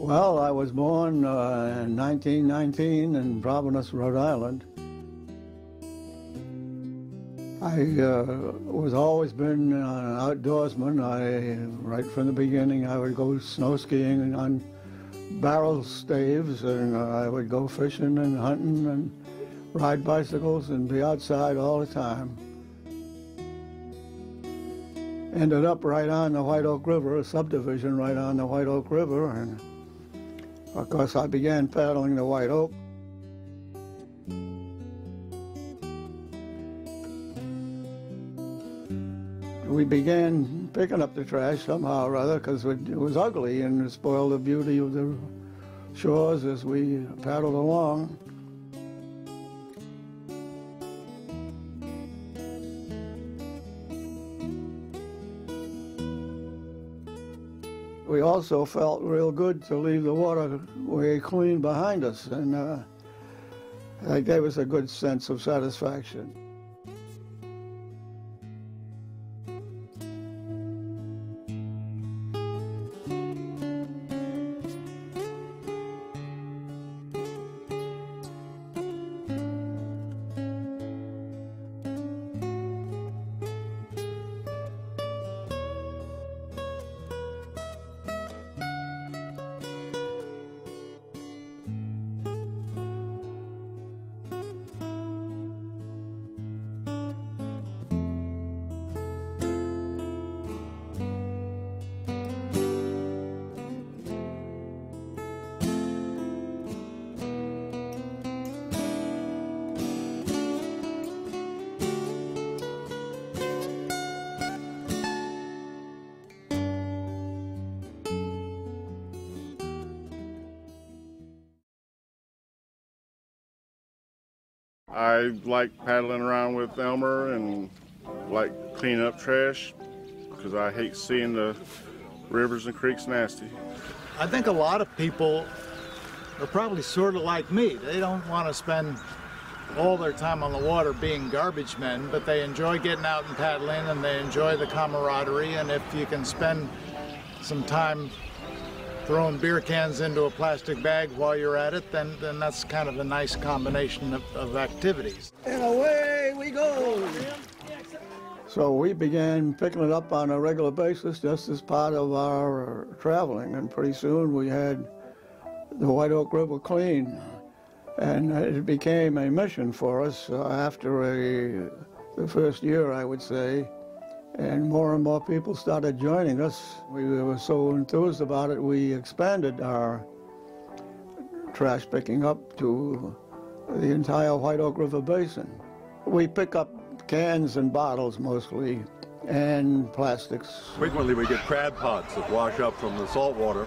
Well, I was born in 1919 in Providence, Rhode Island. I was always been an outdoorsman. Right from the beginning, I would go snow skiing on barrel staves, and I would go fishing and hunting and ride bicycles and be outside all the time. Ended up right on the White Oak River, a subdivision right on the White Oak River, and of course I began paddling the White Oak. We began picking up the trash somehow or other because it was ugly and it spoiled the beauty of the shores as we paddled along. We also felt real good to leave the waterway clean behind us, and that gave us a good sense of satisfaction. I like paddling around with Elmer and like cleaning up trash because I hate seeing the rivers and creeks nasty. I think a lot of people are probably sort of like me. They don't want to spend all their time on the water being garbage men, but they enjoy getting out and paddling and they enjoy the camaraderie, and if you can spend some time throwing beer cans into a plastic bag while you're at it, then that's kind of a nice combination of activities. And away we go! So we began picking it up on a regular basis just as part of our traveling, and pretty soon we had the White Oak River clean. And it became a mission for us after the first year, I would say. And more people started joining us. We were so enthused about it, we expanded our trash picking up to the entire White Oak River Basin. We pick up cans and bottles mostly, and plastics. Frequently we get crab pots that wash up from the salt water,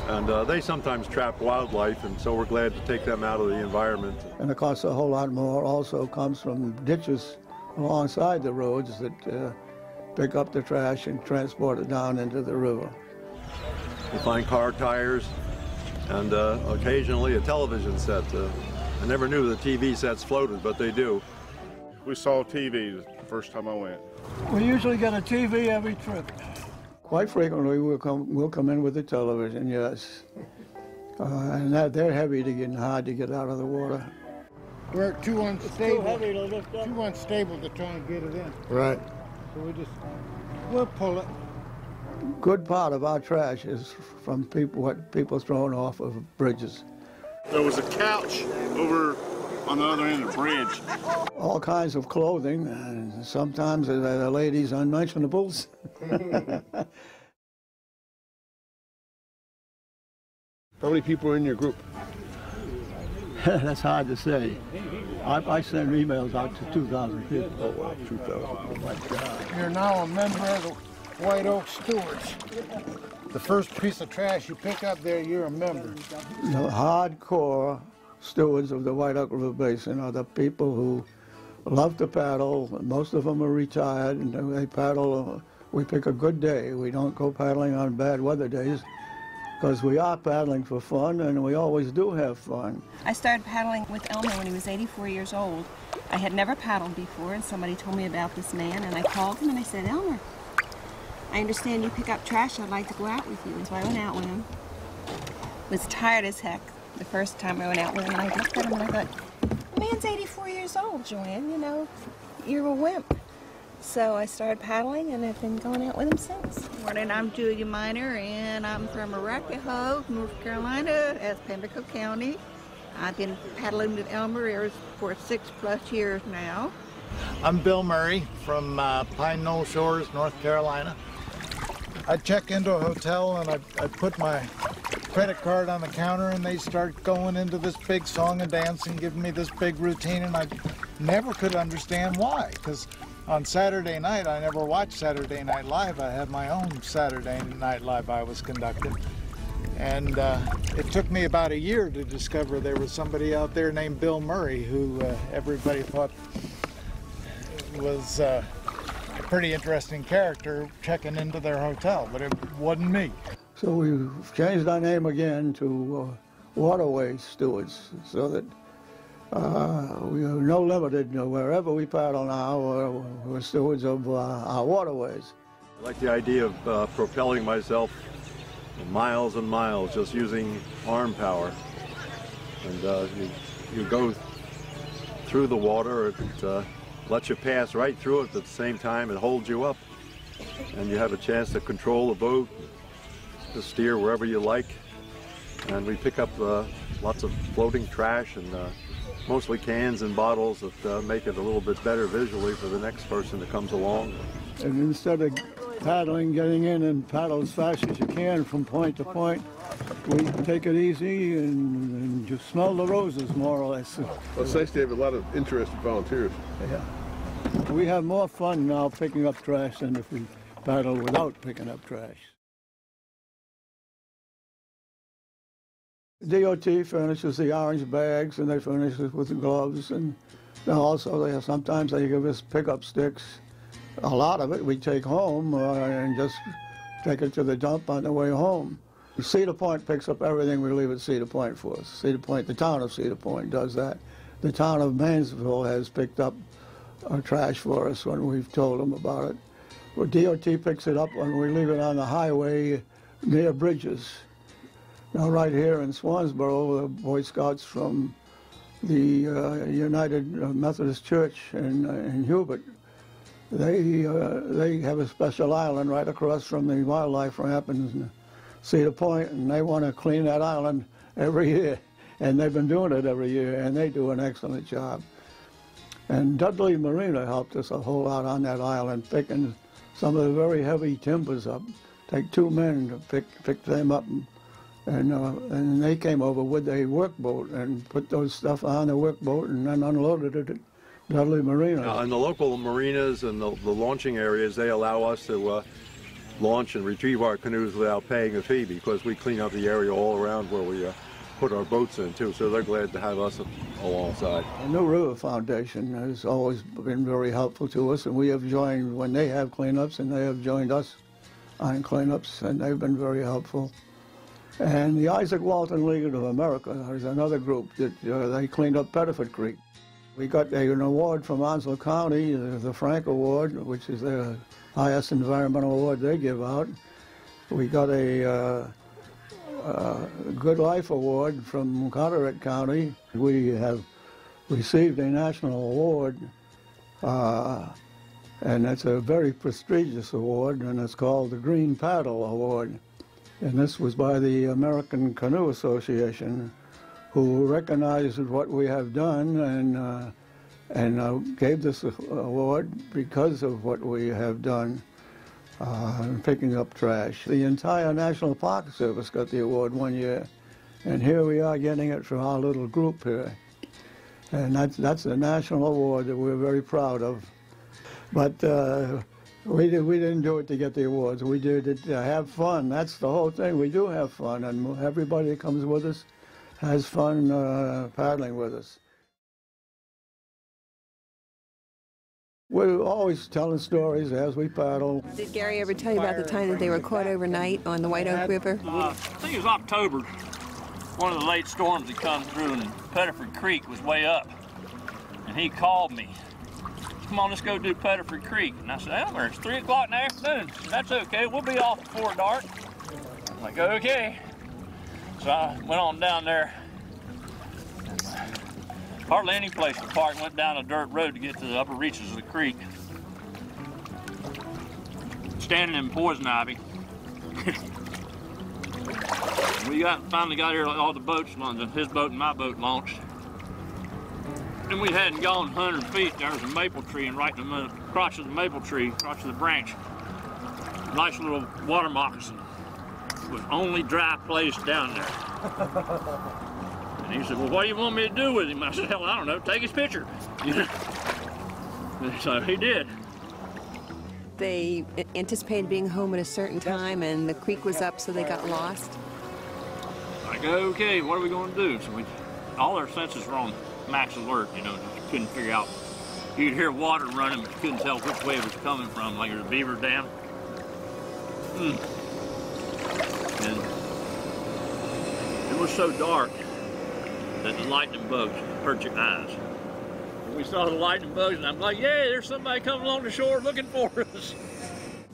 and they sometimes trap wildlife, and so we're glad to take them out of the environment. And of course a whole lot more also comes from ditches alongside the roads that pick up the trash and transport it down into the river. We find car tires and occasionally a television set. I never knew the TV sets floated, but they do. We saw TV the first time I went. We usually get a TV every trip. Quite frequently we'll come in with the television, yes. And they're heavy to get and hard to get out of the water. We're too unstable to try and get it in. Right. So we'll pull it. Good part of our trash is from what people thrown off of bridges. There was a couch over on the other end of the bridge. All kinds of clothing, and sometimes the ladies' unmentionables. How many people are in your group? That's hard to say. I send emails out to 2,000 people. Oh, wow, 2,000. Oh, my God. You're now a member of the White Oak Stewards. The first piece of trash you pick up there, you're a member. The hardcore stewards of the White Oak River Basin are the people who love to paddle. Most of them are retired, and they paddle. We pick a good day. We don't go paddling on bad weather days, because we are paddling for fun, and we always do have fun. I started paddling with Elmer when he was 84 years old. I had never paddled before, and somebody told me about this man, and I called him and I said, Elmer, I understand you pick up trash. I'd like to go out with you. And so I went out with him. was tired as heck the first time I went out with him, and I looked at him and I thought, the man's 84 years old, Joanne, you know, you're a wimp. So I started paddling and I've been going out with him since. Morning, I'm Julia Miner and I'm from Arapahoe, North Carolina, as Pamlico County. I've been paddling with Elmer for 6+ years now. I'm Bill Murray from Pine Knoll Shores, North Carolina. I check into a hotel and I put my credit card on the counter and they start going into this big song and dance and giving me this big routine, and I never could understand why, because on Saturday night I never watched Saturday Night Live. I had my own Saturday Night Live I was conducting, and it took me about a year to discover there was somebody out there named Bill Murray who everybody thought was a pretty interesting character checking into their hotel, but it wasn't me. So we've changed our name again to Waterway Stewards, so that we are no limited. Wherever we paddle now, we're stewards of our waterways. I like the idea of propelling myself miles and miles just using arm power. And you go through the water, it lets you pass right through it at the same time. It holds you up, and you have a chance to control the boat, to steer wherever you like. And we pick up lots of floating trash and mostly cans and bottles that make it a little bit better visually for the next person that comes along. And instead of paddling, getting in and paddle as fast as you can from point to point, we take it easy and just smell the roses, more or less. Well, it's nice to have a lot of interested volunteers. Yeah. We have more fun now picking up trash than if we paddle without picking up trash. DOT furnishes the orange bags, and they furnish us with the gloves, and also sometimes they give us pickup sticks. A lot of it we take home and just take it to the dump on the way home. Cedar Point picks up everything we leave at Cedar Point for us. Cedar Point, the town of Cedar Point does that. The town of Mansville has picked up trash for us when we've told them about it. Well, DOT picks it up when we leave it on the highway near bridges. Now, right here in Swansboro, the Boy Scouts from the United Methodist Church in Hubert, they have a special island right across from the wildlife ramp in Cedar Point, and they want to clean that island every year. And they've been doing it every year, and they do an excellent job. And Dudley Marina helped us a whole lot on that island, picking some of the very heavy timbers up. Take 2 men to pick them up. And they came over with a workboat and put those stuff on the workboat and then unloaded it at Dudley Marina. And the local marinas and the launching areas, they allow us to launch and retrieve our canoes without paying a fee, because we clean up the area all around where we put our boats in too. So they're glad to have us alongside. The New River Foundation has always been very helpful to us, and we have joined when they have cleanups, and they have joined us on cleanups, and they've been very helpful. And the Isaac Walton League of America is another group that they cleaned up Pettiford Creek. We got an award from Onslow County, the Frank Award, which is the highest environmental award they give out. We got a Good Life Award from Carteret County. We have received a national award, and it's a very prestigious award, and it's called the Green Paddle Award. And this was by the American Canoe Association, who recognized what we have done and gave this award because of what we have done in picking up trash. The entire National Park Service got the award one year, and here we are getting it for our little group here. And that's a national award that we're very proud of. But we didn't do it to get the awards. We did it to have fun. That's the whole thing. We do have fun, and everybody that comes with us has fun paddling with us. We're always telling stories as we paddle. Did Gary ever tell you about the time that they were caught overnight on the White Oak River? I think it was October. One of the late storms had come through, and Pettiford Creek was way up. And he called me. Come on, let's go do Pettiford Creek. And I said, Elmer, it's 3 o'clock in the afternoon. That's okay, we'll be off before dark. I'm like, okay. So I went on down there. Hardly any place to park. Went down a dirt road to get to the upper reaches of the creek. Standing in poison ivy. We finally got here, all the boats launched, his boat and my boat launched. And we hadn't gone 100 feet, there was a maple tree, and right in the crotch of the maple tree, crotch of the branch, nice little water moccasin. Was only dry place down there. And he said, well, what do you want me to do with him? I said, hell, I don't know, take his picture. So he did. They anticipated being home at a certain time, and the creek was up, so they got lost. I go, okay, what are we going to do? So all our senses were on max alert, you know, just couldn't figure out. You could hear water running, but you couldn't tell which way it was coming from, like there's a beaver dam. And it was so dark that the lightning bugs hurt your eyes. And we saw the lightning bugs, and I'm like, yeah, there's somebody coming along the shore looking for us.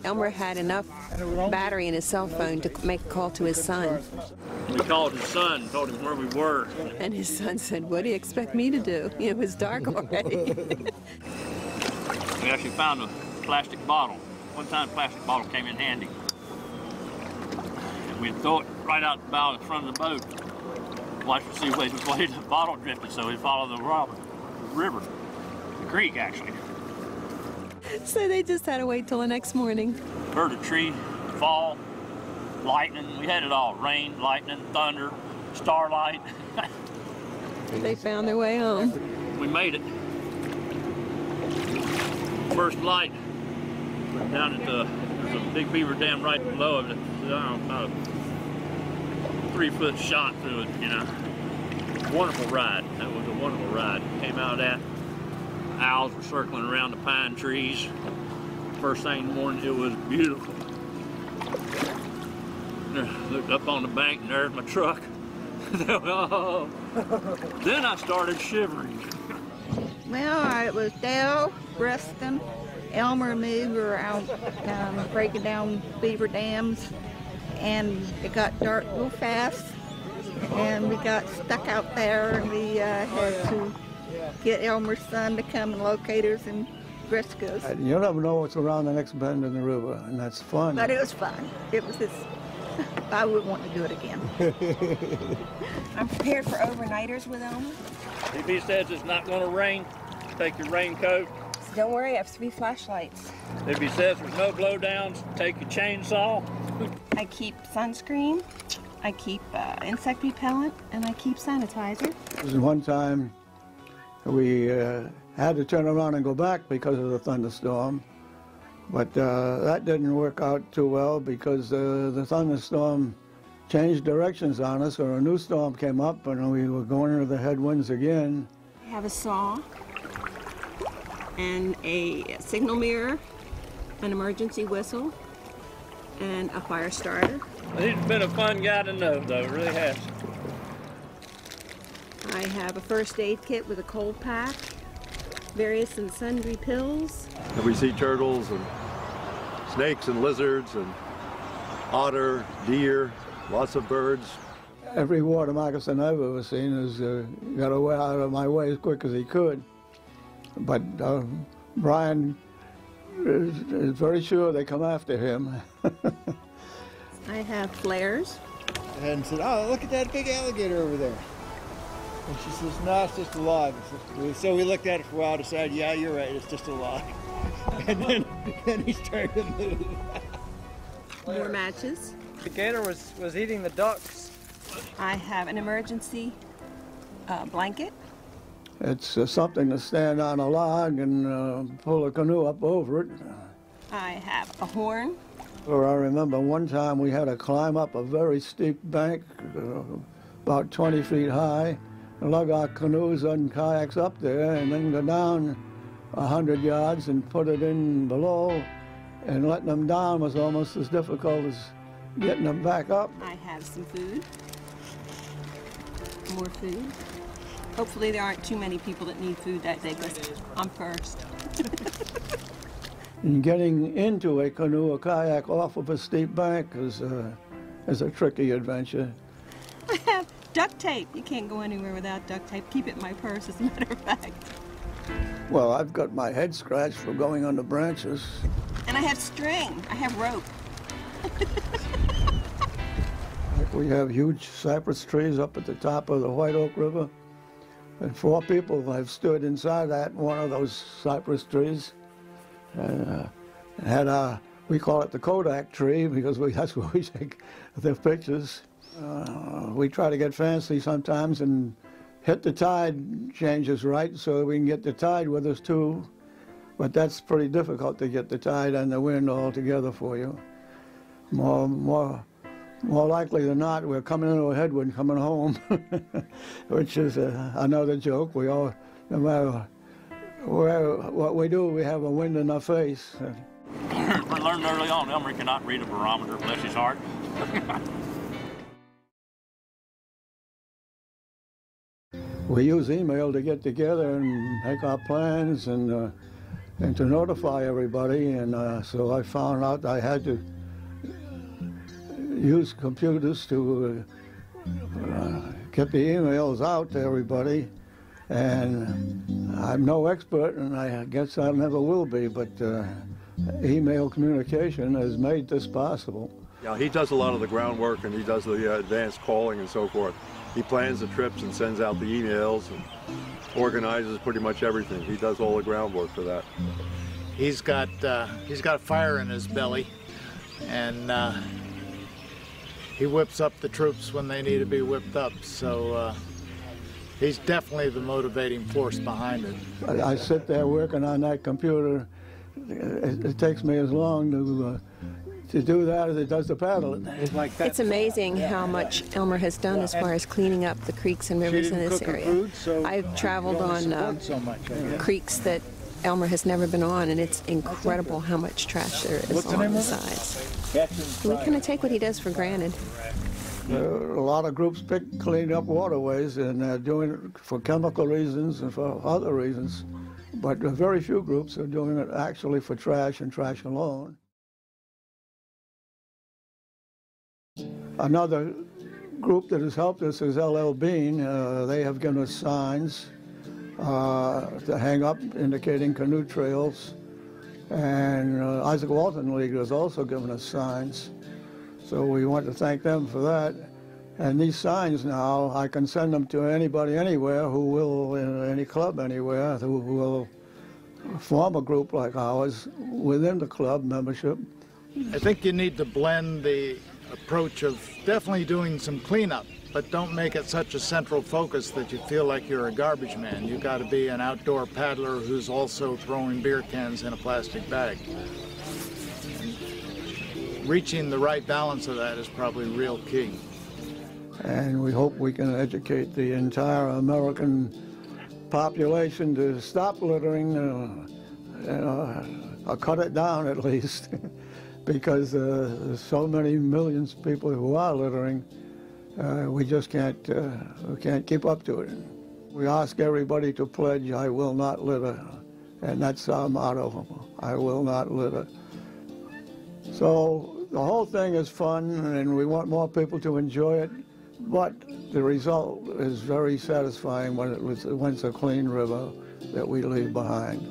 Elmer had enough battery in his cell phone to make a call to his son. We called his son and told him where we were. And his son said, what do you expect me to do? You know, it was dark already. We actually found a plastic bottle. One time a plastic bottle came in handy. And we'd throw it right out the bow in front of the boat. Watch to see which way the bottle drifted, so we'd follow the river, the creek actually. So they just had to wait till the next morning. Heard a tree fall, lightning, we had it all. Rain, lightning, thunder, starlight. They found their way home. We made it. First light, down at there's a big beaver dam right below it. About a 3-foot shot through it, you know. Wonderful ride. That was a wonderful ride. Came out of that. Owls were circling around the pine trees. First thing in the morning, it was beautiful. Looked up on the bank and there's my truck. Oh. Then I started shivering. Well, it was Dale, Preston, Elmer and me were out breaking down beaver dams, and it got dark real fast, and we got stuck out there, and we had to get Elmer's son to come and locate us and rescue us. You never know what's around the next bend in the river, and that's fun. But it was fun. It was just, I would want to do it again. I'm prepared for overnighters with Elmer. If he says it's not going to rain, take your raincoat. So don't worry, I have 3 flashlights. If he says there's no blowdowns, take your chainsaw. I keep sunscreen, I keep insect repellent, and I keep sanitizer. There was one time we had to turn around and go back because of the thunderstorm, but that didn't work out too well because the thunderstorm changed directions on us, or a new storm came up and we were going into the headwinds again. I have a saw and a signal mirror, an emergency whistle, and a fire starter. He's been a fun guy to know, though, really has. I have a first aid kit with a cold pack, various and sundry pills. And we see turtles and snakes and lizards and otter, deer, lots of birds. Every water moccasin I've ever seen has got away out of my way as quick as he could. But Brian is very sure they come after him. I have flares. And said, oh, look at that big alligator over there. And she says, no, it's just a log. So we looked at it for a while, decided, yeah, you're right, it's just a log. And then he started to move. More matches. The gator was eating the ducks. I have an emergency blanket. It's something to stand on a log and pull a canoe up over it. I have a horn. Or I remember one time we had to climb up a very steep bank, about 20 feet high, and lug our canoes and kayaks up there, and then go down 100 yards and put it in below, and letting them down was almost as difficult as getting them back up. I have some food. More food. Hopefully there aren't too many people that need food that day, because I'm first. And getting into a canoe or kayak off of a steep bank is a tricky adventure. I have duct tape. You can't go anywhere without duct tape. Keep it in my purse, as a matter of fact. Well, I've got my head scratched for going on the branches. And I have string. I have rope. We have huge cypress trees up at the top of the White Oak River. And 4 people have stood inside one of those cypress trees. And had we call it the Kodak tree because that's where we take the pictures. We try to get fancy sometimes and hit the tide changes right so we can get the tide with us too. But that's pretty difficult to get the tide and the wind all together for you. More likely than not, we're coming into a headwind coming home, which is another joke. We all, no matter what we do, we have a wind in our face. I learned early on Elmer cannot read a barometer, bless his heart. We use email to get together and make our plans and to notify everybody. And so I found out I had to use computers to get the emails out to everybody. And I'm no expert, and I guess I never will be, but email communication has made this possible. Yeah, he does a lot of the groundwork, and he does the advanced calling and so forth. He plans the trips and sends out the emails and organizes pretty much everything. He does all the groundwork for that. He's got fire in his belly, and he whips up the troops when they need to be whipped up. So he's definitely the motivating force behind it. I sit there working on that computer. It takes me as long to do that as it does to paddle it. It's amazing how much Elmer has done as far as cleaning up the creeks and rivers in this area. I've traveled on creeks that Elmer has never been on, and it's incredible how much trash there is along the sides. We kind of take what he does for granted. A lot of groups pick cleaning up waterways, and they're doing it for chemical reasons and for other reasons. But very few groups are doing it actually for trash and trash alone. Another group that has helped us is LL Bean. They have given us signs to hang up indicating canoe trails. And Isaac Walton League has also given us signs. So we want to thank them for that. And these signs now, I can send them to anybody anywhere who will, in any club anywhere, who will form a group like ours within the club membership. I think you need to blend the approach of definitely doing some cleanup, but don't make it such a central focus that you feel like you're a garbage man. You've got to be an outdoor paddler who's also throwing beer cans in a plastic bag. And reaching the right balance of that is probably real key. And we hope we can educate the entire American population to stop littering, or cut it down at least, because there's so many millions of people who are littering. We just can't keep up to it. We ask everybody to pledge, "I will not litter," and that's our motto, "I will not litter." So the whole thing is fun, and we want more people to enjoy it, but the result is very satisfying when it's a clean river that we leave behind.